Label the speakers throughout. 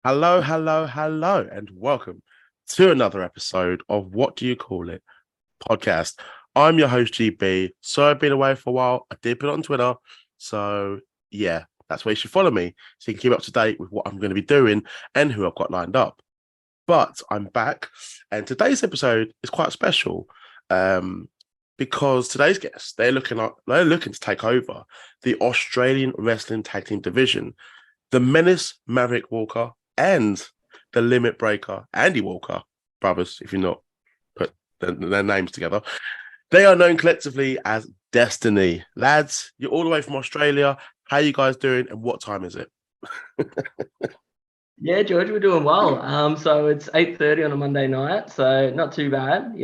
Speaker 1: Hello, hello, hello, and welcome to another episode of What Do You Call It podcast. I'm your host, GB. So I've been away for a while. I did put it on Twitter. So, yeah, that's where you should follow me so you can keep up to date with what I'm going to be doing and who I've got lined up. But I'm back, and today's episode is quite special um, because today's guests they're looking to take over the Australian Wrestling Tag Team Division. The Menace, Maverick Walker, and the Limit Breaker, Andy Walker brothers, if you're not put their names together. They are known collectively as Destiny. Lads, you're all the way from Australia. How you guys doing, and what time is it?
Speaker 2: Yeah, George, we're doing well. So it's 8:30 on a Monday night, so not too bad.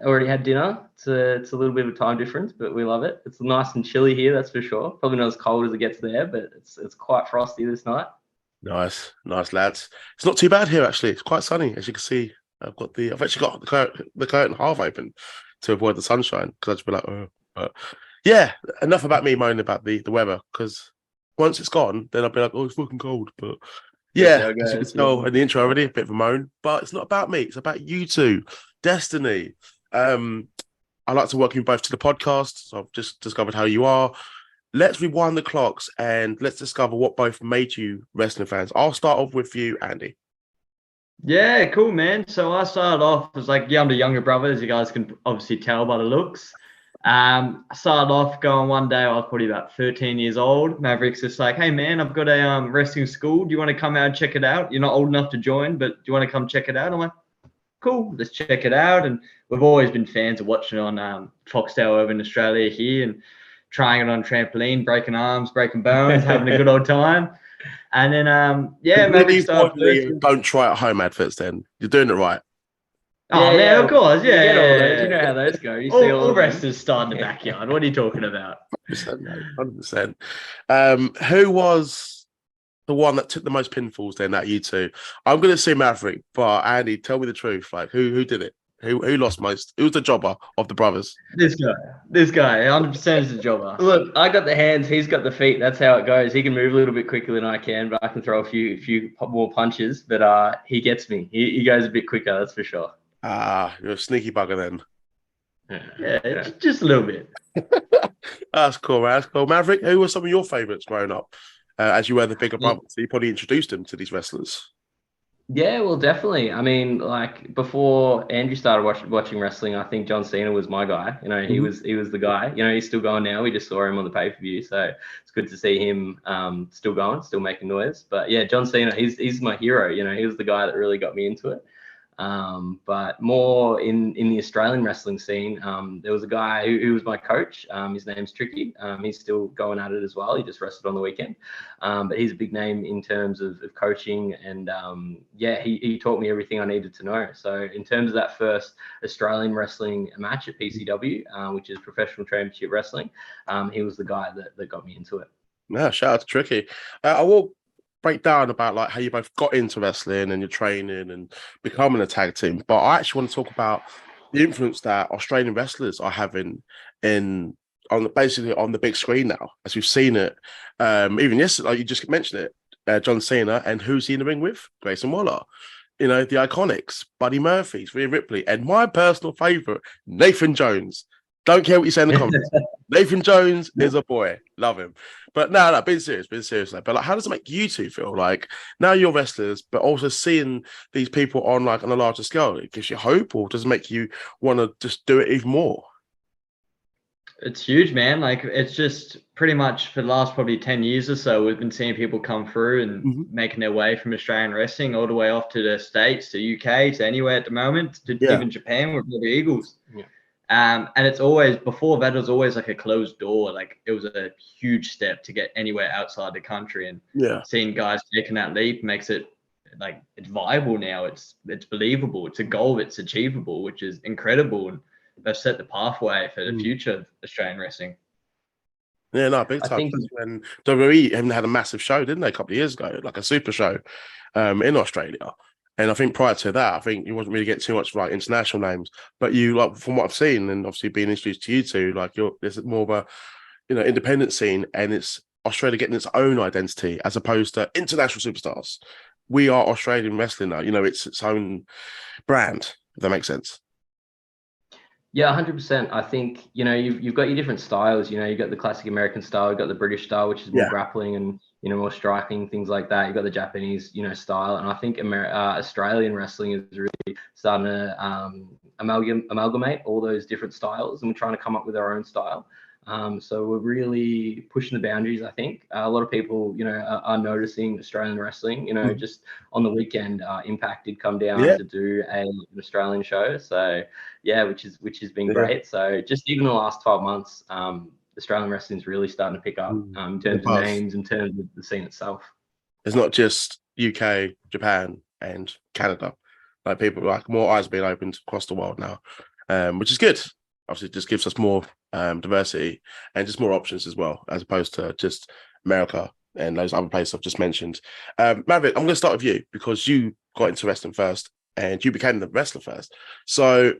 Speaker 2: Already had dinner. It's a little bit of a time difference, but we love it. It's nice and chilly here, that's for sure. Probably not as cold as it gets there, but it's quite frosty this night.
Speaker 1: Nice, nice lads. It's not too bad here actually. It's quite sunny, as you can see. I've actually got the curtain half open to avoid the sunshine because I'd just be like, oh. But yeah, enough about me moaning about the weather because once it's gone, then I'll be like, oh, it's fucking cold. But
Speaker 2: That's how
Speaker 1: yeah,
Speaker 2: it
Speaker 1: as you can
Speaker 2: goes. Yeah.
Speaker 1: tell in the intro already, a bit of a moan, but it's not about me. It's about you two, Destiny. Um, I'd like to welcome you both to the podcast. So I've just discovered how you are. Let's rewind the clocks and let's discover what both made you wrestling fans. I'll start off with you, Andy.
Speaker 2: Yeah, cool, man. So I started off as I'm the younger brother, as you guys can obviously tell by the looks. I started off going one day, I was probably about 13 years old. Maverick's just like, hey, man, I've got a wrestling school. Do you want to come out and check it out? You're not old enough to join, but do you want to come check it out? I'm like, cool, let's check it out. And we've always been fans of watching it on Foxtel over in Australia here and trying it on trampoline, breaking arms, breaking bones, having a good old time. And then, Maverick
Speaker 1: Really
Speaker 2: started
Speaker 1: importantly,
Speaker 2: first.
Speaker 1: don't try at home adverts then. You're doing it right.
Speaker 2: Oh,
Speaker 3: Yeah,
Speaker 2: man,
Speaker 3: yeah.
Speaker 2: of course.
Speaker 3: You
Speaker 2: Yeah,
Speaker 3: get all those.
Speaker 2: yeah,
Speaker 3: You know
Speaker 2: yeah.
Speaker 3: how those go. You see
Speaker 2: All,
Speaker 3: all
Speaker 2: all
Speaker 3: of them.
Speaker 2: wrestlers start in the backyard. What are you talking about?
Speaker 1: 100%, mate. 100%. Who was the one that took the most pinfalls then out of you two? I'm going to say Maverick, but Andy, tell me the truth. Like, who did it? Who lost most? Who was the jobber of the brothers?
Speaker 2: This guy, 100% is a jobber.
Speaker 3: Look, I got the hands. He's got the feet. That's how it goes. He can move a little bit quicker than I can, but I can throw a few more punches. But he gets me. He goes a bit quicker. That's for sure.
Speaker 1: Ah, you're a sneaky bugger then.
Speaker 2: Yeah, just a little bit.
Speaker 1: That's cool, man. That's cool. Maverick, who were some of your favourites growing up? As you were the bigger brother, so you probably introduced them to these wrestlers.
Speaker 3: Yeah, well, definitely. I mean, before Andrew started watching wrestling, I think John Cena was my guy. He was the guy. He's still going now. We just saw him on the pay-per-view, so it's good to see him still going, still making noise. But yeah, John Cena, he's my hero. He was the guy that really got me into it. But more in the Australian wrestling scene, there was a guy who was my coach. His name's Tricky. He's still going at it as well. He just wrestled on the weekend. But he's a big name in terms of coaching. And he taught me everything I needed to know. So in terms of that first Australian wrestling match at PCW, which is Professional Championship Wrestling, he was the guy that got me into it.
Speaker 1: Yeah, shout out to Tricky. I will break down about like how you both got into wrestling and your training and becoming a tag team, but I actually want to talk about the influence that Australian wrestlers are having in basically on the big screen now, as we've seen it. Even yesterday, like you just mentioned it, John Cena, and who's he in the ring with? Grayson Waller. The Iconics, Buddy Murphy's, Rhea Ripley, and my personal favorite, Nathan Jones. Don't care what you say in the comments. Nathan Jones is a boy. Love him. But no, being serious. Like, but like, how does it make you two feel? Like now you're wrestlers, but also seeing these people on like on a larger scale, it gives you hope, or does it make you want to just do it even more?
Speaker 2: It's huge, man. Like it's just pretty much for the last probably 10 years or so, we've been seeing people come through and making their way from Australian wrestling all the way off to the States, to UK, to anywhere at the moment, to even Japan with the Eagles.
Speaker 3: Yeah.
Speaker 2: And it's always, before that, it was always like a closed door. Like it was a huge step to get anywhere outside the country. And seeing guys taking that leap makes it like it's viable now. It's believable. It's a goal that's achievable, which is incredible. And they've set the pathway for the future of Australian wrestling.
Speaker 1: Yeah, no, big
Speaker 3: I
Speaker 1: time.
Speaker 3: think
Speaker 1: When WWE even had a massive show, didn't they, a couple of years ago, like a super show in Australia. And I think prior to that, I think you wasn't really getting too much like international names. But you, like from what I've seen, and obviously being introduced to you two, like there's more of a independent scene, and it's Australia getting its own identity as opposed to international superstars. we are Australian wrestling now. It's its own brand, if that makes sense.
Speaker 3: Yeah, 100%. I think, you've got your different styles. You've got the classic American style, you've got the British style, which is more grappling and, more striking, things like that. You've got the Japanese, style. And I think Australian wrestling is really starting to amalgamate all those different styles, and we're trying to come up with our own style. So we're really pushing the boundaries, I think. A lot of people, are noticing Australian wrestling. Just on the weekend, Impact did come down to do an Australian show. So yeah, which has been great. So just even the last 12 months, Australian wrestling's really starting to pick up in terms of names, in terms of the scene itself.
Speaker 1: It's not just UK, Japan, and Canada. Like people, like more eyes being opened across the world now, which is good. Obviously, it just gives us more diversity and just more options as well, as opposed to just America and those other places I've just mentioned. Maverick, I'm going to start with you because you got into wrestling first and you became the wrestler first. So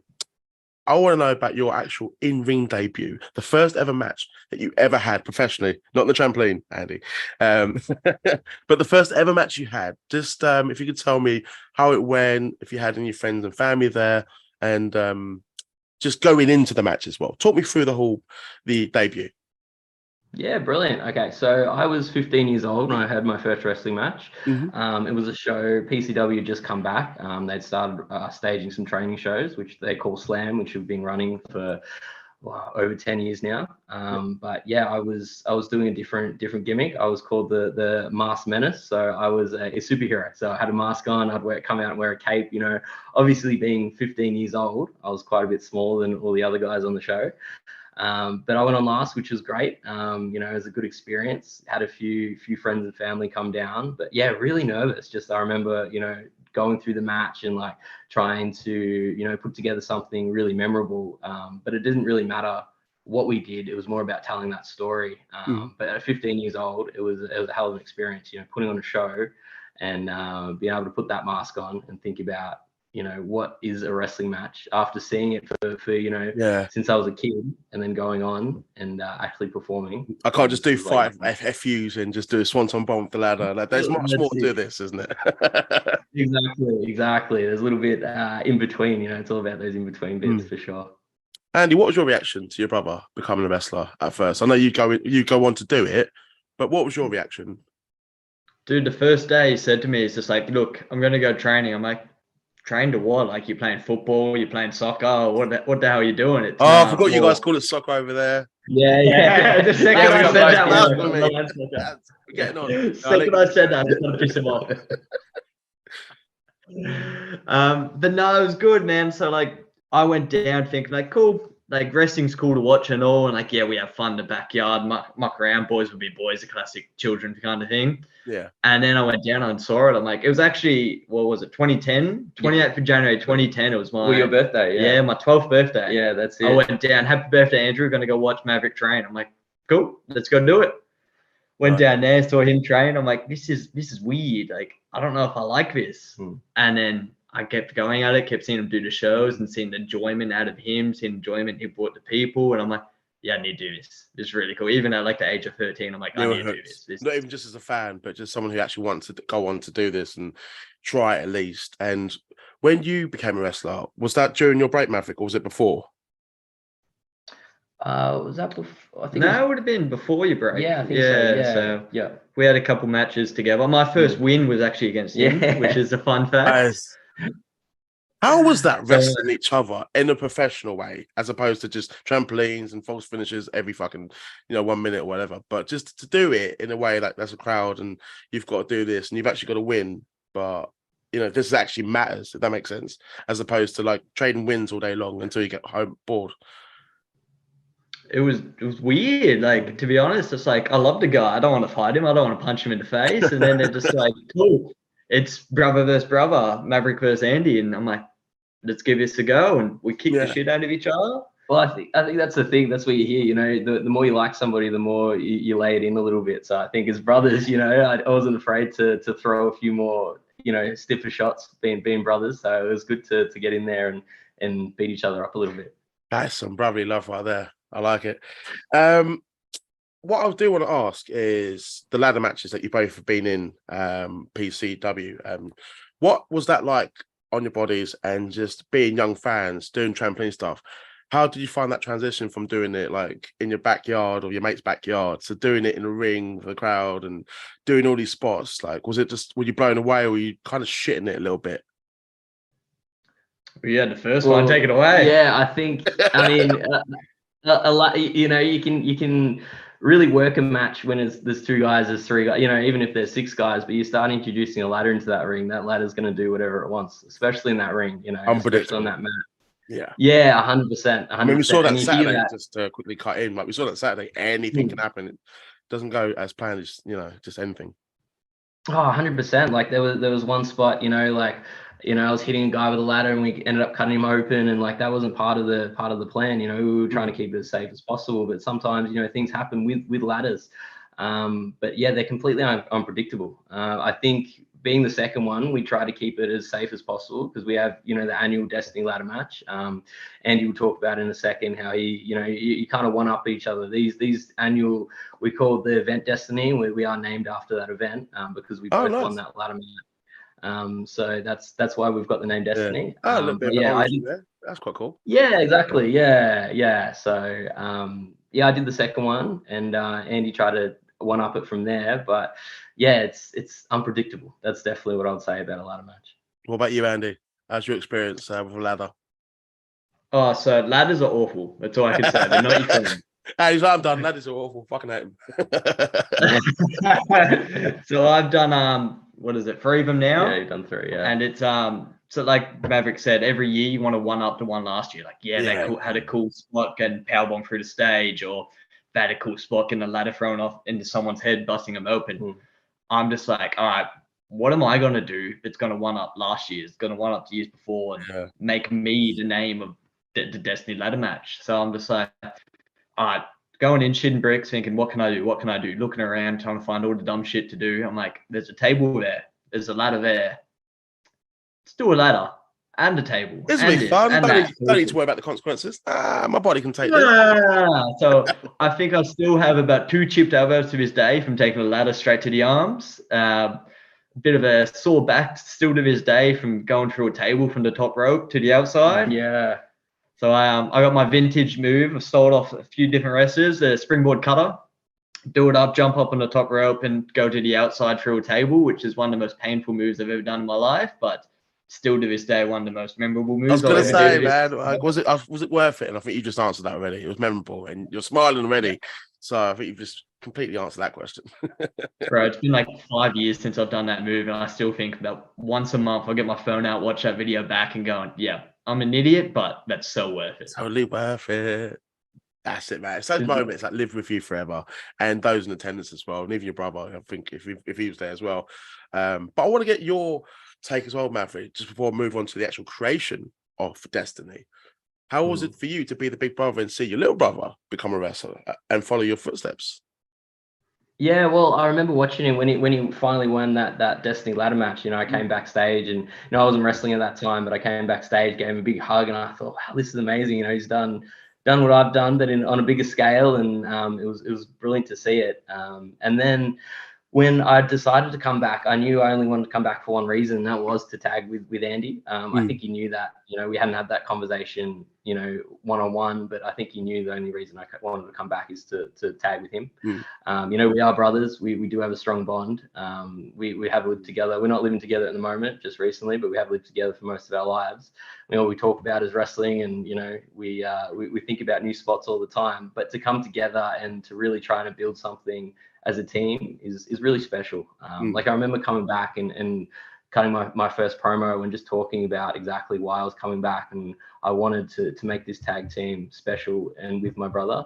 Speaker 1: I want to know about your actual in-ring debut, the first ever match that you ever had professionally, not the trampoline, Andy, but the first ever match you had. Just if you could tell me how it went, if you had any friends and family there, and just going into the match as well. Talk me through the debut.
Speaker 3: Yeah, brilliant. Okay, so I was 15 years old when I had my first wrestling match. It was a show, PCW had just come back. They'd started staging some training shows, which they call Slam, which have been running for over 10 years now. But yeah, I was doing a different gimmick. I was called the Masked Menace. So I was a superhero. So I had a mask on, I'd come out and wear a cape. Obviously being 15 years old, I was quite a bit smaller than all the other guys on the show. But I went on last, which was great. It was a good experience. Had a few friends and family come down, but yeah, really nervous. Just I remember, going through the match and like trying to, put together something really memorable. But it didn't really matter what we did. It was more about telling that story. But at 15 years old, it was a hell of an experience. Putting on a show and being able to put that mask on and think about, what is a wrestling match after seeing it for since I was a kid and then going on and actually performing.
Speaker 1: I can't just do 5 FUs and just do a swanton bomb with the ladder. Like, there's much more to this, isn't it?
Speaker 3: Exactly. There's a little bit in between, it's all about those in between bits for sure.
Speaker 1: Andy, what was your reaction to your brother becoming a wrestler at first? I know you go on to do it, but what was your reaction?
Speaker 2: Dude, the first day he said to me, he's just like, look, I'm going to go training. I'm like, train to what? Like, you're playing football, you're playing soccer, what the hell are you doing?
Speaker 1: I forgot you guys call it soccer over there.
Speaker 2: Yeah. The second I said that,
Speaker 1: getting on.
Speaker 2: Second I said that, I just want to piss him off. But no, it was good, man. So like, I went down thinking like, cool, like wrestling's cool to watch and all, and like, yeah, we have fun in the backyard, muck around, boys will be boys, a classic children kind of thing.
Speaker 1: Yeah.
Speaker 2: And then I went down and saw it. I'm like, it was actually, what was it, 2010? 28th of January 2010. It was
Speaker 3: your birthday,
Speaker 2: yeah, my 12th birthday.
Speaker 3: Yeah, that's it.
Speaker 2: I went down, happy birthday, Andrew, going to go watch Maverick train. I'm like, cool, let's go do it. Went down there, saw him train. I'm like, this is weird. Like, I don't know if I like this. And then I kept going at it, kept seeing him do the shows and seeing the enjoyment out of him, seeing enjoyment he brought to people. And I'm like, yeah, I need to do this. This is really cool. Even at like the age of 13, I'm like, I need to do this.
Speaker 1: Not even just as a fan, but just someone who actually wants to go on to do this and try it at least. And when you became a wrestler, was that during your break, Maverick, or was it before?
Speaker 3: Was that before? I think
Speaker 2: it would have been before your break.
Speaker 3: Yeah, I think so.
Speaker 2: Yeah. So we had a couple matches together. My first win was actually against him, which is a fun fact.
Speaker 1: How was that wrestling each other in a professional way, as opposed to just trampolines and false finishes every fucking 1 minute or whatever? But just to do it in a way like there's a crowd and you've got to do this and you've actually got to win, but this actually matters, if that makes sense, as opposed to like trading wins all day long until you get home bored.
Speaker 2: It was weird. Like, to be honest, it's like, I love the guy. I don't want to fight him. I don't want to punch him in the face. And then they're just like, cool, it's brother versus brother, Maverick versus Andy. And I'm like, let's give this a go. And we kick the shit out of each other.
Speaker 3: Well, I think that's the thing. That's what you hear. The more you like somebody, the more you lay it in a little bit. So I think as brothers, I wasn't afraid to throw a few more, stiffer shots being brothers. So it was good to get in there and beat each other up a little bit.
Speaker 1: That's some brotherly love right there. I like it. what I do want to ask is the ladder matches that you both have been in, PCW. What was that like on your bodies and just being young fans doing trampoline stuff? How did you find that transition from doing it like in your backyard or your mate's backyard to doing it in a ring for the crowd and doing all these spots? Like, was it just, were you blown away or were you kind of shitting it a little bit?
Speaker 2: Yeah, the first one, take it away.
Speaker 3: Yeah, I think. I mean, a lot. You know, you can really work a match when there's two guys, there's three guys. You know, even if there's six guys, but you start introducing a ladder into that ring. That ladder's going to do whatever it wants, especially in that ring. You know, especially on that mat. Yeah, 100%.
Speaker 1: I mean, we saw that Saturday, just to quickly cut in. Like, we saw that Saturday, anything can happen. It doesn't go as planned, it's, you know, just anything.
Speaker 3: Oh, 100%. Like there was one spot, you know, like, you know, I was hitting a guy with a ladder and we ended up cutting him open, and like that wasn't part of the plan. You know, we were trying to keep it as safe as possible, but sometimes, you know, things happen with ladders. But yeah, they're completely unpredictable. I think being the second one, we try to keep it as safe as possible because we have, you know, the annual Destiny ladder match. Andy will talk about in a second how he, you know, you kind of one up each other. These annual, we call the event Destiny. We are named after that event because we both won that ladder match. So that's why we've got the name Destiny.
Speaker 1: That's quite cool.
Speaker 3: Yeah, exactly. Yeah. So yeah, I did the second one, and Andy tried to one up it from there, but yeah, it's unpredictable. That's definitely what I would say about a ladder match.
Speaker 1: What about you, Andy? How's your experience with a ladder?
Speaker 2: Oh, so ladders are awful. That's all I can say. They're not your friend.
Speaker 1: Hey, I'm done. Ladders are awful. Fucking hate
Speaker 2: them. So I've done what is it, 3 of them now?
Speaker 3: Yeah, you've done 3, yeah.
Speaker 2: And it's so like Maverick said, every year you want to one up the one last year. Like, they had a cool spot getting powerbomb through the stage, or they had a cool spot getting a ladder thrown off into someone's head, busting them open. I'm just like, all right, what am I going to do that's going to one up last year's, going to one up the years before, and make me the name of the Destiny ladder match? So I'm just like, all right, going in, shitting bricks, thinking, what can I do? What can I do? Looking around, trying to find all the dumb shit to do. I'm like, there's a table there. There's a ladder there. Let's do a ladder and a table.
Speaker 1: This will be fun. Don't need to worry about the consequences. My body can take this.
Speaker 2: So I think I still have about 2 chipped elbows to this day from taking a ladder straight to the arms. A bit of a sore back still to this day from going through a table from the top rope to the outside.
Speaker 3: Yeah.
Speaker 2: So I got my vintage move. I stole off a few different wrestlers, the springboard cutter, do it up, jump up on the top rope and go to the outside through a table, which is one of the most painful moves I've ever done in my life, but still to this day, one of the most memorable moves.
Speaker 1: I was going to say, man, like, was it worth it? And I think you just answered that already. It was memorable, and you're smiling already. So I think you've just completely answered that question.
Speaker 2: Bro, it's been like 5 years since I've done that move, and I still think about once a month I'll get my phone out, watch that video back, and going, yeah, I'm an idiot, but that's so worth it.
Speaker 1: Totally worth it. That's it, man. It's those moments that live with you forever, and those in attendance as well, and even your brother, I think, if he was there as well. But I want to get your take as well, Maverick, just before I move on to the actual creation of Destiny. How was it for you to be the big brother and see your little brother become a wrestler and follow your footsteps?
Speaker 3: Yeah, well, I remember watching him when he finally won that Destiny ladder match. You know, I came backstage, and you know, I wasn't wrestling at that time, but I came backstage, gave him a big hug, and I thought, wow, this is amazing. You know, he's done what I've done, but on a bigger scale, and it was brilliant to see it. And then when I decided to come back, I knew I only wanted to come back for one reason, and that was to tag with Andy. I think he knew that. You know, we hadn't had that conversation, you know, one-on-one, but I think he knew the only reason I wanted to come back is to tag with him. You know, we are brothers. We do have a strong bond. We have lived together. We're not living together at the moment, just recently, but we have lived together for most of our lives. You know, we talk about is wrestling, and you know, we think about new spots all the time. But to come together and to really try to build something as a team is really special. Like I remember coming back and cutting my first promo and just talking about exactly why I was coming back, and I wanted to make this tag team special and with my brother.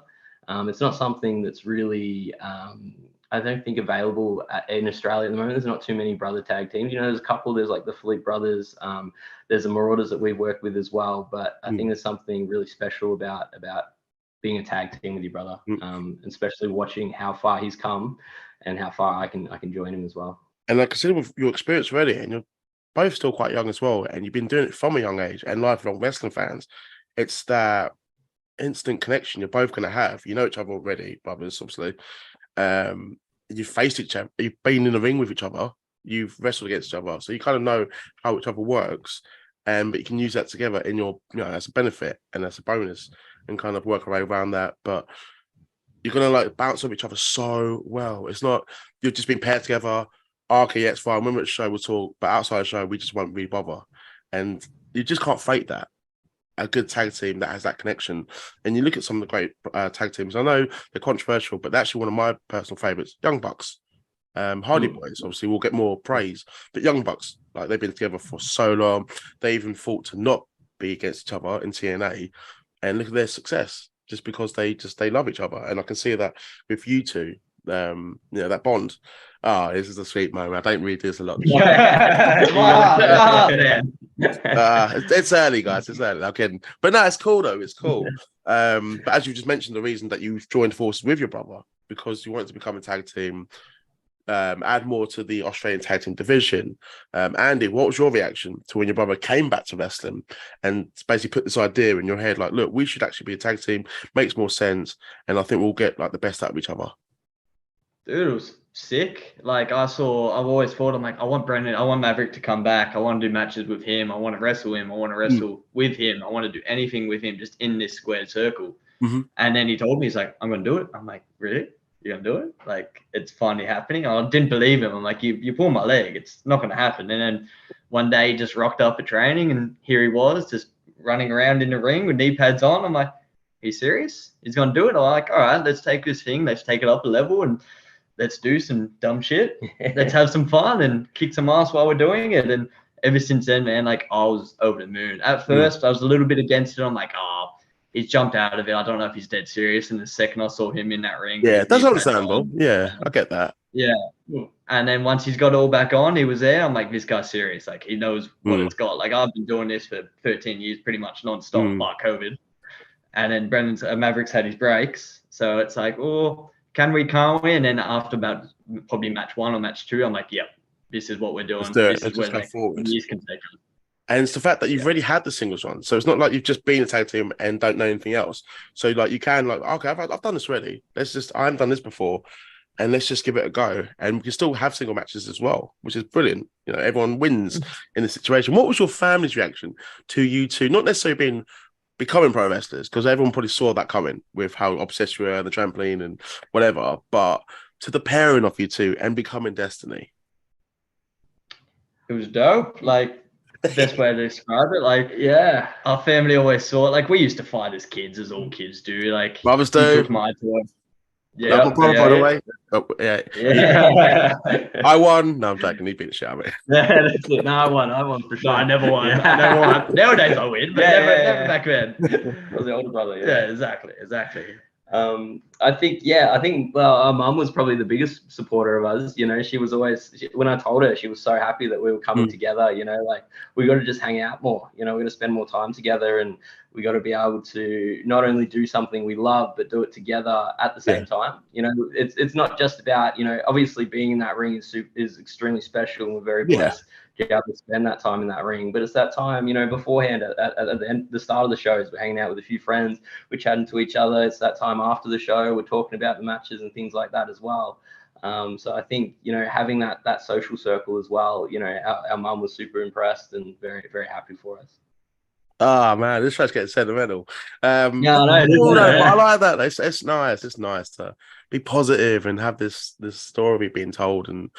Speaker 3: It's not something that's really I don't think available in Australia at the moment. There's not too many brother tag teams. You know, there's a couple. There's like the Philippe brothers. There's the Marauders that we've worked with as well. But I think there's something really special about being a tag team with your brother, especially watching how far he's come and how far I can join him as well.
Speaker 1: And like, consider with your experience already, and you're both still quite young as well, and you've been doing it from a young age, and lifelong wrestling fans, it's that instant connection you're both going to have. You know each other already, brothers, obviously. You've faced each other, you've been in the ring with each other, you've wrestled against each other, so you kind of know how each other works. But you can use that together in your, as a benefit and as a bonus, and kind of work our way around that. But you're gonna like bounce off each other so well. It's not you've just been paired together. Okay, yeah, it's fine. When we're at the show, we'll talk, but outside the show, we just won't really bother. And you just can't fake that. A good tag team that has that connection. And you look at some of the great tag teams. I know they're controversial, but they're actually one of my personal favorites. Young Bucks, Hardy Boys. Obviously, will get more praise, but Young Bucks, like they've been together for so long. They even fought to not be against each other in TNA, and look at their success just because they love each other. And I can see that with you two. That bond. This is a sweet moment. I don't read this a lot. It's early, guys. It's early. I'm kidding, but no, it's cool though. It's cool. But as you just mentioned, the reason that you joined forces with your brother because you wanted to become a tag team, add more to the Australian tag team division. Andy, what was your reaction to when your brother came back to wrestling and basically put this idea in your head? Like, look, we should actually be a tag team. Makes more sense, and I think we'll get like the best out of each other.
Speaker 2: Dude, it was sick. Like I've always thought, I'm like, I want Maverick to come back. I want to do matches with him. I want to wrestle him. I want to wrestle with him. I want to do anything with him just in this squared circle.
Speaker 1: Mm-hmm.
Speaker 2: And then he told me, he's like, I'm going to do it. I'm like, really? You're going to do it? Like, it's finally happening. I didn't believe him. I'm like, you pull my leg. It's not going to happen. And then one day he just rocked up at training and here he was just running around in the ring with knee pads on. I'm like, are you serious? He's going to do it? I'm like, all right, let's take this thing. Let's take it up a level and let's do some dumb shit. Let's have some fun and kick some ass while we're doing it. And ever since then, man, like I was over the moon. At first, I was a little bit against it. I'm like, he's jumped out of it. I don't know if he's dead serious. And the second I saw him in that ring.
Speaker 1: Yeah, that's understandable. Yeah, I get that.
Speaker 2: Yeah. And then once he's got it all back on, he was there. I'm like, this guy's serious. Like he knows what it's got. Like I've been doing this for 13 years, pretty much nonstop, bar COVID. And then Maverick's had his breaks. So it's like, can't we? And then after about probably match 1 or match 2, I'm like, yep, this is what we're doing. This is where years can take us.
Speaker 1: And it's the fact that you've already had the singles run. So it's not like you've just been a tag team and don't know anything else. So like you can like, okay, I've done this already. I haven't done this before. And let's just give it a go. And we can still have single matches as well, which is brilliant. Everyone wins in the situation. What was your family's reaction to you two? Not necessarily becoming pro wrestlers, because everyone probably saw that coming with how obsessed you were, the trampoline and whatever, but to the pairing of you two and becoming Destiny.
Speaker 2: It was dope. Like, best way to describe it. Like, yeah, our family always saw it. Like, we used to fight as kids, as all kids do. Like,
Speaker 1: brothers do.
Speaker 2: Took my toy.
Speaker 1: Yeah, by the way. Yeah. I won. No, I'm joking. He beat the shit out of me.
Speaker 3: Yeah, that's it. No, I won for sure.
Speaker 2: No, I never won. I never won. Nowadays I win, but never back then.
Speaker 3: I was the older brother.
Speaker 2: Yeah, exactly.
Speaker 3: I think well, our mum was probably the biggest supporter of us. She was always, when I told her, she was so happy that we were coming together. Like we got to just hang out more. We're going to spend more time together, and we got to be able to not only do something we love, but do it together at the same time. It's not just about, obviously being in that ring is extremely special, and we're very blessed to be able to spend that time in that ring. But it's that time, beforehand at the start of the shows, we're hanging out with a few friends, we're chatting to each other. It's that time after the show, we're talking about the matches and things like that as well. So I think, having that social circle as well, our mum was super impressed and very, very happy for us.
Speaker 1: Oh man, this show's getting sentimental.
Speaker 2: I
Speaker 1: like that. It's nice. It's nice to be positive and have this story being told, and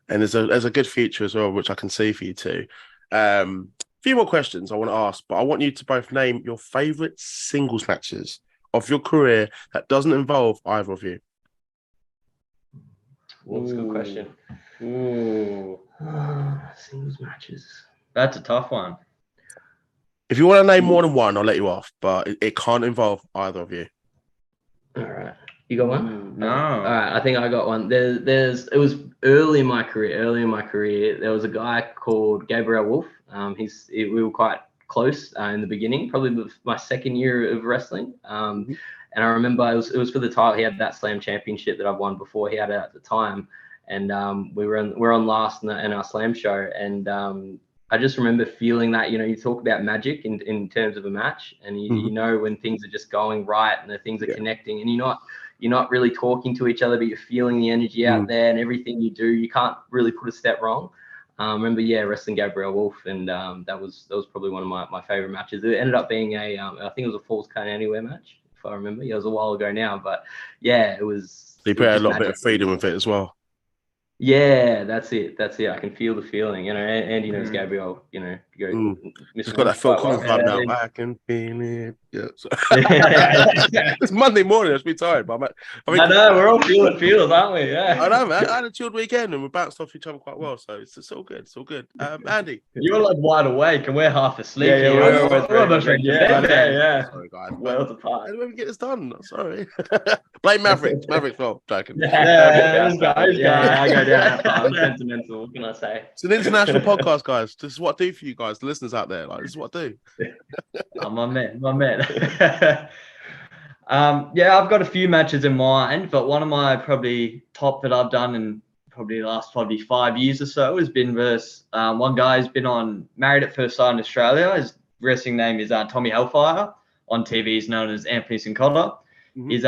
Speaker 1: there's a good future as well, which I can see for you too. A few more questions I want to ask, but I want you to both name your favorite singles matches of your career that doesn't involve either of you.
Speaker 3: Well, that's a good question. Singles matches.
Speaker 2: That's a tough one.
Speaker 1: If you want to name more than one, I'll let you off, but it can't involve either of you.
Speaker 3: All right. You got one?
Speaker 2: No.
Speaker 3: All right. I think I got one. It was early in my career. There was a guy called Gabriel Wolf. We were quite close in the beginning, probably my second year of wrestling. And I remember it was for the title. He had that Slam Championship that I've won before. He had it at the time. And we were on last in our Slam show. And I just remember feeling that, you talk about magic in terms of a match, and you know when things are just going right and the things are connecting, and you're not really talking to each other, but you're feeling the energy out there, and everything you do, you can't really put a step wrong. I remember, wrestling Gabriel Wolf, and that was probably one of my favorite matches. It ended up being I think it was a Falls Count Anywhere match, if I remember. It was a while ago now, but it was.
Speaker 1: So you put a little bit of freedom with it as well.
Speaker 3: Yeah, that's it. I can feel the feeling. Andy knows Gabriel.
Speaker 1: He's got that Phil Collins vibe now. I can feel it. Yeah. So.
Speaker 3: Yeah.
Speaker 1: It's Monday morning. I should be tired, but
Speaker 3: I know we're all feeling feels, aren't we? Yeah.
Speaker 1: I know, man. I had a chilled weekend and we bounced off each other quite well, so it's all good. It's all good. Andy,
Speaker 2: you're like wide awake and we're half asleep.
Speaker 3: Yeah,
Speaker 2: here.
Speaker 3: we're almost ready.
Speaker 2: Yeah.
Speaker 1: Sorry, guys.
Speaker 3: Worlds apart.
Speaker 1: How do we get this done? Sorry. Blame Maverick. Maverick's fault. Joking.
Speaker 2: Let's go.
Speaker 3: I go down. I'm sentimental. What can I say?
Speaker 1: It's an international podcast, guys. This is what I do for you guys, the listeners out there. Like, this is what I do.
Speaker 2: Oh, my man. I've got a few matches in mind, but one of my probably top that I've done in probably the last 5 years or so has been versus one guy who's been on Married at First Sight in Australia. His wrestling name is Tommy Hellfire. On TV, he's known as Anthony Sincotta. He's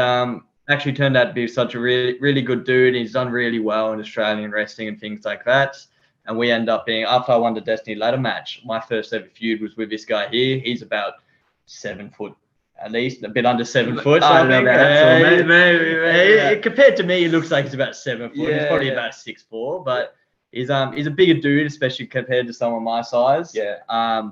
Speaker 2: actually turned out to be such a really, really good dude. He's done really well in Australian wrestling and things like that. And we end up being, after I won the Destiny ladder match, my first ever feud was with this guy here. He's about 7 foot, at least, a bit under 7 foot. So
Speaker 3: I don't know about that. So maybe.
Speaker 2: Compared to me, he looks like he's about 7 foot.
Speaker 3: Yeah,
Speaker 2: he's probably about 6'4", but he's a bigger dude, especially compared to someone my size.
Speaker 3: Yeah.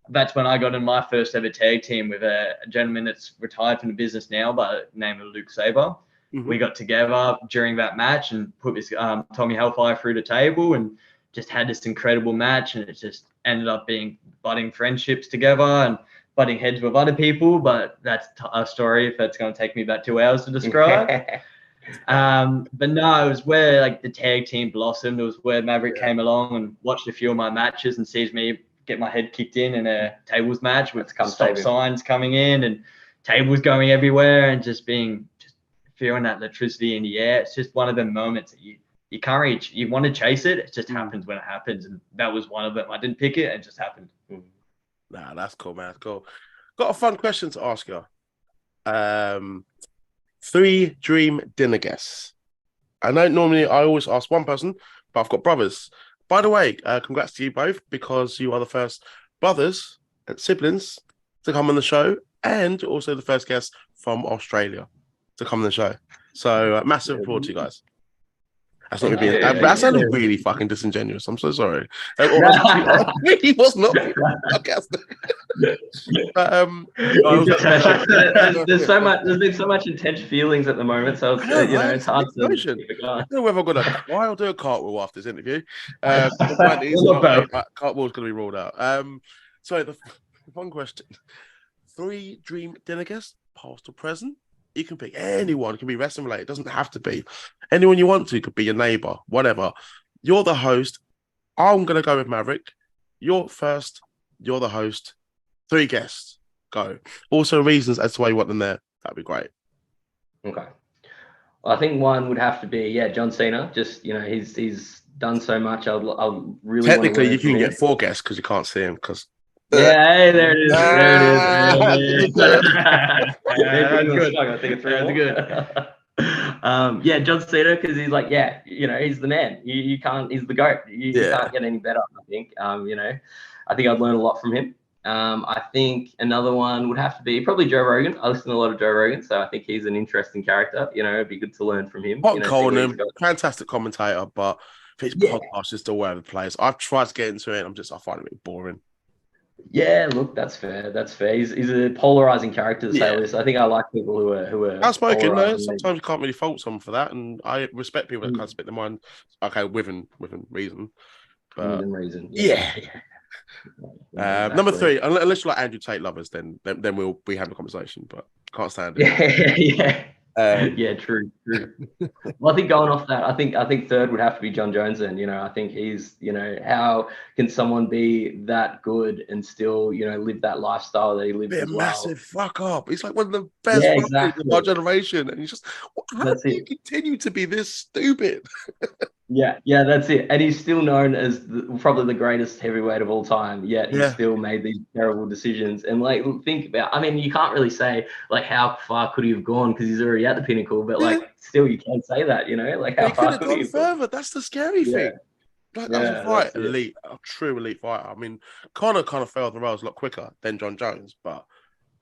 Speaker 2: That's when I got in my first ever tag team with a gentleman that's retired from the business now by the name of Luke Saber. We got together during that match and put this Tommy Hellfire through the table and just had this incredible match, and it just ended up being budding friendships together and butting heads with other people, but that's a story if that's going to take me about 2 hours to describe. But no, it was where like the tag team blossomed. It was where Maverick came along and watched a few of my matches and sees me get my head kicked in a tables match with stop signs coming in and tables going everywhere and just feeling that electricity in the air. It's just one of the moments that you can't reach. You want to chase it. It just happens when it happens. And that was one of them. I didn't pick it. It just happened.
Speaker 1: Nah, that's cool, man. That's cool. Got a fun question to ask you. 3 dream dinner guests. I know normally I always ask one person, but I've got brothers. By the way, congrats to you both because you are the first brothers and siblings to come on the show and also the first guest from Australia to come on the show. So massive applaud to you guys. That's not me being. That sounded really fucking disingenuous. I'm so sorry. It really was not.
Speaker 3: There's been so much intense feelings at the moment, so it's hard to keep it going.
Speaker 1: I don't know whether I'm gonna cry or do a cartwheel after this interview. Cartwheel's gonna be ruled out. So the one question: 3 dream dinner guests, past or present. You can pick anyone. It can be wrestling related. It doesn't have to be anyone you want to. It could be your neighbor, whatever. You're the host. I'm going to go with Maverick. You're first. You're the host. 3 guests. Go. Also reasons as to why you want them there. That'd be great.
Speaker 3: Okay. Well, I think one would have to be, John Cena. Just, he's done so much. I'll really
Speaker 1: technically, you can get 4 guests because you can't see him because
Speaker 3: hey, there it is. There it is. Good. John Cena, because he's like, he's the man. You can't. He's the GOAT. You can't get any better. I think. I think I'd learn a lot from him. I think another one would have to be probably Joe Rogan. I listen to a lot of Joe Rogan, so I think he's an interesting character. It'd be good to learn from him.
Speaker 1: Hot Conan, fantastic commentator, but his podcast is still where the players. I've tried to get into it. I find it a bit boring.
Speaker 3: Yeah, look, that's fair. He's a polarizing character to say this. I think I like people who are
Speaker 1: outspoken. Sometimes you can't really fault someone for that, and I respect people that can't speak their mind. Okay, within reason. But,
Speaker 3: within reason.
Speaker 1: Number 3, unless you're like Andrew Tate lovers, then we have a conversation. But can't stand it.
Speaker 3: True. Well, I think going off that, I think third would have to be John Jones. And I think he's, how can someone be that good and still, live that lifestyle that he lives?
Speaker 1: A massive fuck up. He's like one of the best of our generation, and he's just, how do you continue to be this stupid?
Speaker 3: Yeah, that's it. And he's still known as probably the greatest heavyweight of all time, yet he
Speaker 1: Yeah.
Speaker 3: still made these terrible decisions. And like, think about, I mean, you can't really say like how far could he have gone because he's already at the pinnacle, but
Speaker 1: Yeah.
Speaker 3: like still you can say that, like
Speaker 1: But
Speaker 3: how
Speaker 1: he could
Speaker 3: far
Speaker 1: have
Speaker 3: could he
Speaker 1: gone
Speaker 3: have gone?
Speaker 1: further. That's the scary
Speaker 3: Yeah,
Speaker 1: thing. Like that was a
Speaker 3: yeah,
Speaker 1: fight,
Speaker 3: that's it.
Speaker 1: elite, a true elite fighter. I mean, Conor kind of fell off the rails a lot quicker than John Jones, but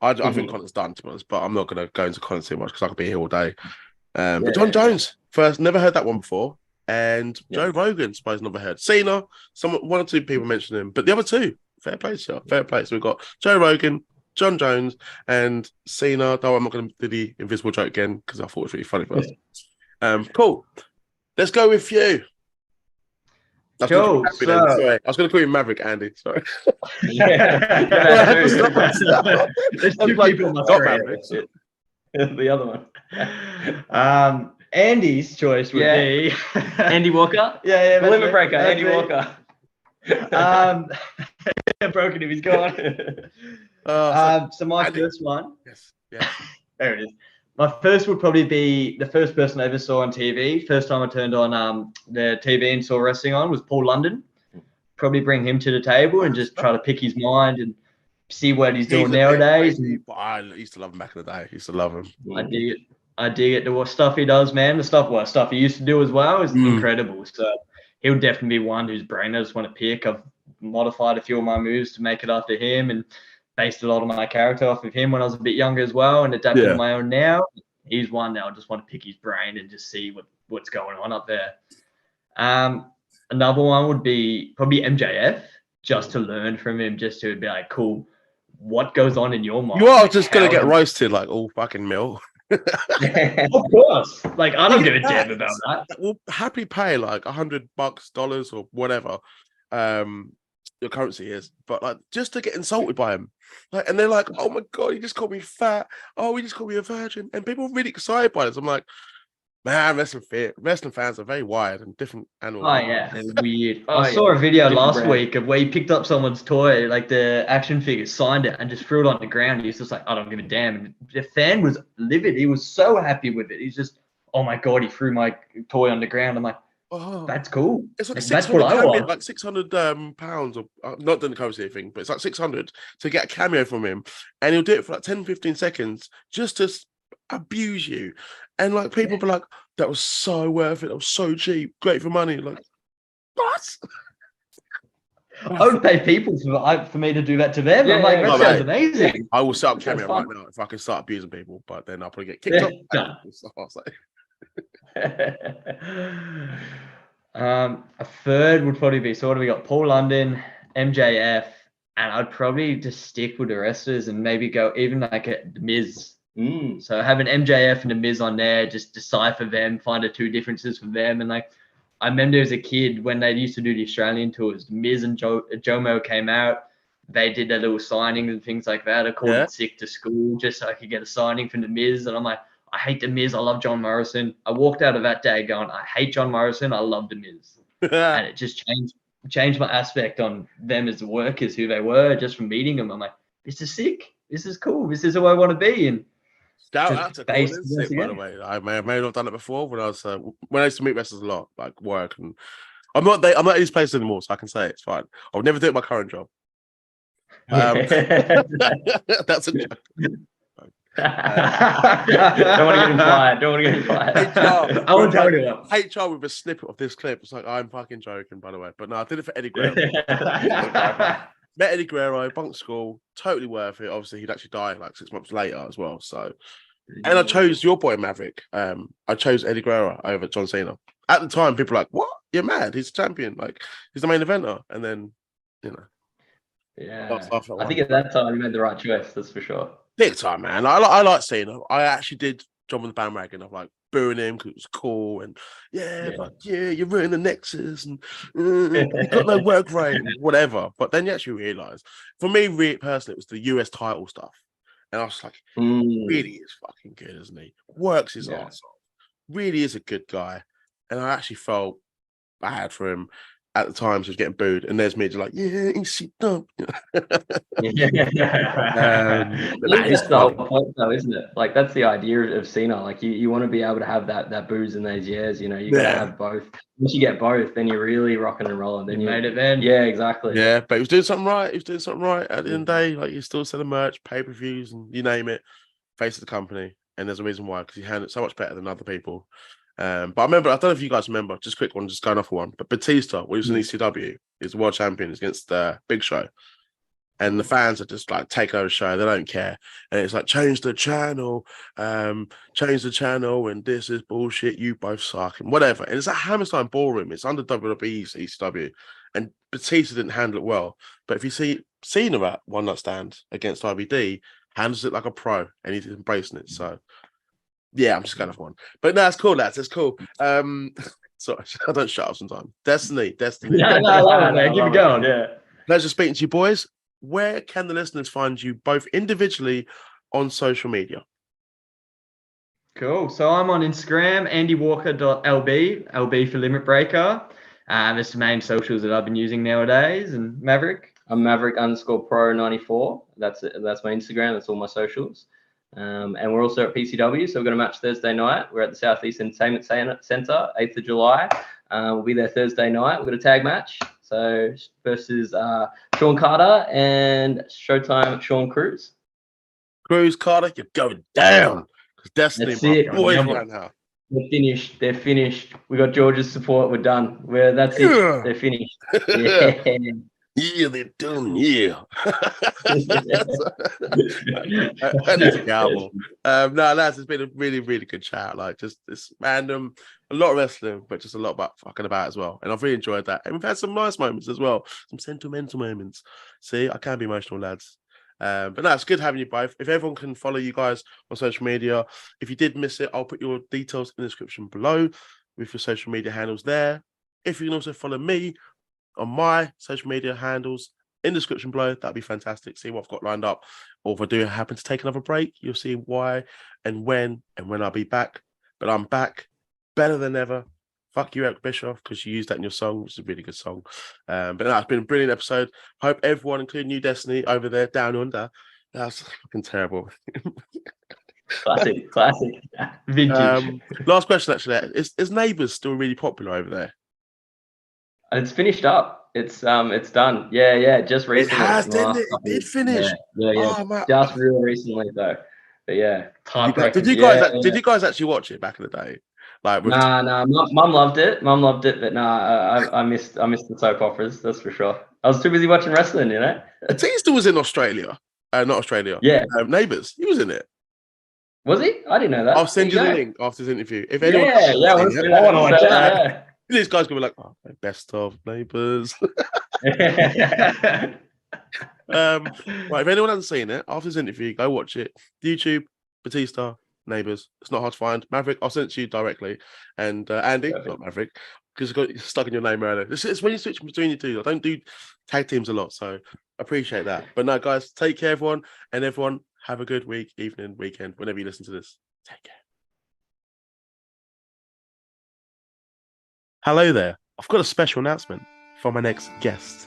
Speaker 1: I think Conor's done, to be honest. But I'm not going to go into Conor too much because I could be here all day. But John
Speaker 3: Yeah,
Speaker 1: Jones, first, never heard that one before. And
Speaker 3: yeah.
Speaker 1: Joe Rogan, suppose never heard. Cena, one or two people mentioned him, but the other two, fair play, sir, fair play. So we've got Joe Rogan, John Jones, and Cena. Though I'm not going to do the invisible joke again because I thought it was really funny first. Cool. Let's go with you. I was
Speaker 2: Cool.
Speaker 1: going to call you Sorry, I was going to call you Maverick, Andy. Sorry.
Speaker 3: Yeah,
Speaker 2: There's
Speaker 1: I
Speaker 2: two
Speaker 1: was like,
Speaker 2: people on my
Speaker 1: not
Speaker 2: screen.
Speaker 1: Maverick.
Speaker 3: The other one.
Speaker 2: Andy's choice would be
Speaker 3: Andy Walker.
Speaker 2: Yeah,
Speaker 3: The limit breaker,
Speaker 2: that's
Speaker 3: Andy
Speaker 2: me.
Speaker 3: Walker.
Speaker 2: Broken him, he's gone. So my
Speaker 1: Andy.
Speaker 2: first one.
Speaker 1: Yes.
Speaker 2: There it is. My first would probably be the first person I ever saw on TV. First time I turned on the TV and saw wrestling on was Paul London. Probably bring him to the table and just try to pick his mind and see what he's doing nowadays.
Speaker 1: But I used to love him back in the day. I used to love him.
Speaker 2: I dig it. I dig it. The stuff he does, man. The stuff he used to do as well is incredible. So he'll definitely be one whose brain I just want to pick. I've modified a few of my moves to make it after him and based a lot of my character off of him when I was a bit younger as well and adapted to my own now. He's one that I just want to pick his brain and just see what's going on up there. Another one would be probably MJF, just to learn from him, just to be like, cool, what goes on in your mind?
Speaker 1: You are just going to get roasted like all fucking mill.
Speaker 2: Of course. Like, I don't give a damn about that.
Speaker 1: We'll happily pay like $100, dollars, or whatever your currency is, but like just to get insulted by him. Like, and they're like, oh my God, he just called me fat. Oh, he just called me a virgin. And people are really excited by this. I'm like, man, wrestling fans are very wired and different animals.
Speaker 2: Oh, yeah. They're weird. I saw a video last week of where he picked up someone's toy, like the action figure, signed it, and just threw it on the ground. He's just like, I don't give a damn. And the fan was livid. He was so happy with it. He's just, oh my God, he threw my toy on the ground. I'm like, oh, that's cool.
Speaker 1: It's like
Speaker 2: that's what I want.
Speaker 1: Like 600 pounds, or not doing the currency thing, but it's like 600 to get a cameo from him. And he'll do it for like 10, 15 seconds just to abuse you. And like people be like, that was so worth it. That was so cheap. Great for money. Like, what?
Speaker 2: I would pay people for me to do that to them. I'm like, that sounds amazing.
Speaker 1: I will set up cameo right now if I can start abusing people, but then I'll probably get kicked off.
Speaker 2: A third would probably be we got Paul London, MJF, and I'd probably just stick with the wrestlers and maybe go even like a Miz. So having MJF and the Miz on there, just decipher them, find the two differences from them. And like, I remember as a kid when they used to do the Australian tours, Miz and Jomo came out. They did their little signings and things like that. I called it sick to school just so I could get a signing from the Miz. And I'm like, I hate the Miz. I love John Morrison. I walked out of that day going, I hate John Morrison. I love the Miz. And it just changed my aspect on them as workers, who they were, just from meeting them. I'm like, this is sick. This is cool. This is who I want to be. And
Speaker 1: that's a cool sick, by the way. I may have not done it before when I used to meet wrestlers a lot, like work, and I'm not at these places anymore, so I can say it's fine. I would never do it at my current job. That's a joke.
Speaker 3: Don't want to get him fired.
Speaker 2: I won't tell anyone.
Speaker 1: HR with a snippet of this clip. It's like, I'm fucking joking, by the way. But no, I did it for Eddie Guerrero. Met Eddie Guerrero, bunk school, totally worth it. Obviously, he'd actually die like 6 months later as well. So, and I chose your boy Maverick. I chose Eddie Guerrero over John Cena. At the time, people were like, "What? You're mad? He's a champion. Like, he's the main eventer." And then,
Speaker 3: yeah. I think at that time you made the right choice. That's for sure.
Speaker 1: Big time, man. I like Cena. I actually did jump on the bandwagon of like booing him because it was cool and you're ruining the Nexus and you've got no work rate, whatever. But then you actually realise, for me, personally, it was the US title stuff, and I was like, really is fucking good, isn't he? Works his ass off. Really is a good guy, and I actually felt bad for him. at the time she was getting booed, and there's me just like, yeah, ECW. But nah, he's
Speaker 3: That's the whole
Speaker 1: funny.
Speaker 3: point, though, isn't it? Like that's the idea of Cena. Like you want to be able to have that booze and those years. You know, you got to
Speaker 1: Yeah.
Speaker 3: have both. Once you get both, then you're really rocking and rolling. Then
Speaker 2: You made it then.
Speaker 3: Yeah, exactly.
Speaker 1: Yeah, but he was doing something right. He was doing something right at the end of the day. Like he's still selling merch, pay-per-views, and you name it. Face of the company, and there's a reason why, because he handled it so much better than other people. But I remember, I don't know if you guys remember, just a quick one, just going off one. But Batista, when he was in ECW, he's the world champion against Big Show. And the fans are just like, take over the show, they don't care. And it's like, change the channel, and this is bullshit, you both suck, and whatever. And it's at Hammerstein Ballroom, it's under WWE's ECW. And Batista didn't handle it well. But if you see Cena at One Night Stand against IBD, handles it like a pro, and he's embracing it. So yeah, I'm just going off one. But no, it's cool, lads. It's cool. Sorry, I don't shut up sometimes. Destiny.
Speaker 2: Yeah, no, man. Keep it going.
Speaker 3: Yeah.
Speaker 1: Pleasure speaking to you, boys. Where can the listeners find you both individually on social media?
Speaker 2: Cool. So I'm on Instagram, andywalker.lb, LB for Limit Breaker. That's the main socials that I've been using nowadays. And Maverick?
Speaker 3: I'm Maverick_pro94. That's my Instagram. That's all my socials. And we're also at PCW, so we've got a match Thursday night. We're at the Southeast Entertainment Centre, 8th of July. We'll be there Thursday night. We've got a tag match. So versus Sean Carter and Showtime Sean Cruz.
Speaker 1: Cruz, Carter, you're going down. Because Destiny,
Speaker 3: That's
Speaker 1: my
Speaker 3: it.
Speaker 1: boys
Speaker 3: Yeah.
Speaker 1: right now.
Speaker 3: They're finished. We got George's support. We're done. That's it.
Speaker 1: Yeah.
Speaker 3: They're finished. Yeah.
Speaker 1: Yeah, they're done. Yeah. That is a gamble. No, lads, it's been a really, really good chat. Like, just this random, a lot of wrestling, but just a lot about fucking about as well. And I've really enjoyed that. And we've had some nice moments as well, some sentimental moments. See, I can be emotional, lads. But no, it's good having you both. If everyone can follow you guys on social media, if you did miss it, I'll put your details in the description below with your social media handles there. If you can also follow me on my social media handles in the description below, that'd be fantastic. See what I've got lined up. Or if I do happen to take another break, you'll see why and when I'll be back. But I'm back better than ever. Fuck you, Eric Bischoff, because you used that in your song, which is a really good song. But no, it's been a brilliant episode. Hope everyone, including you, Destiny, over there, down under. That's fucking terrible.
Speaker 3: Classic.
Speaker 2: Vintage.
Speaker 1: Last question, actually. Is Neighbours still really popular over there?
Speaker 3: It's finished up. It's done. Yeah. Just recently.
Speaker 1: It has, didn't it? It did finish.
Speaker 3: Yeah.
Speaker 1: Oh, man.
Speaker 3: Just real recently though. But yeah.
Speaker 1: Did you guys actually watch it back in the day? Like,
Speaker 3: Nah. Mum loved it. But nah, I missed the soap operas. That's for sure. I was too busy watching wrestling. You know.
Speaker 1: Batista was in Australia. Not Australia.
Speaker 3: Yeah.
Speaker 1: Neighbours. He was in it.
Speaker 3: Was he? I didn't know that.
Speaker 1: I'll send you the link after this interview. If anyone,
Speaker 3: I want to watch that.
Speaker 1: These guys gonna be like, oh, best of Neighbours.
Speaker 3: Yeah.
Speaker 1: Right, if anyone hasn't seen it, after this interview, go watch it. YouTube, Batista, Neighbours. It's not hard to find. Maverick, I'll send it to you directly. And Andy, not Maverick, because it got stuck in your name earlier. It's when you switch between you two. I don't do tag teams a lot, so appreciate that. But no, guys, take care, everyone. And everyone, have a good week, evening, weekend, whenever you listen to this. Take care. Hello there. I've got a special announcement for my next guest.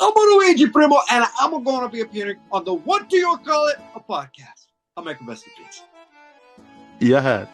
Speaker 4: I'm Luigi Primo, and I'm going to be appearing on the What Do You Call It? A podcast. I'll make a best of it.
Speaker 1: You heard.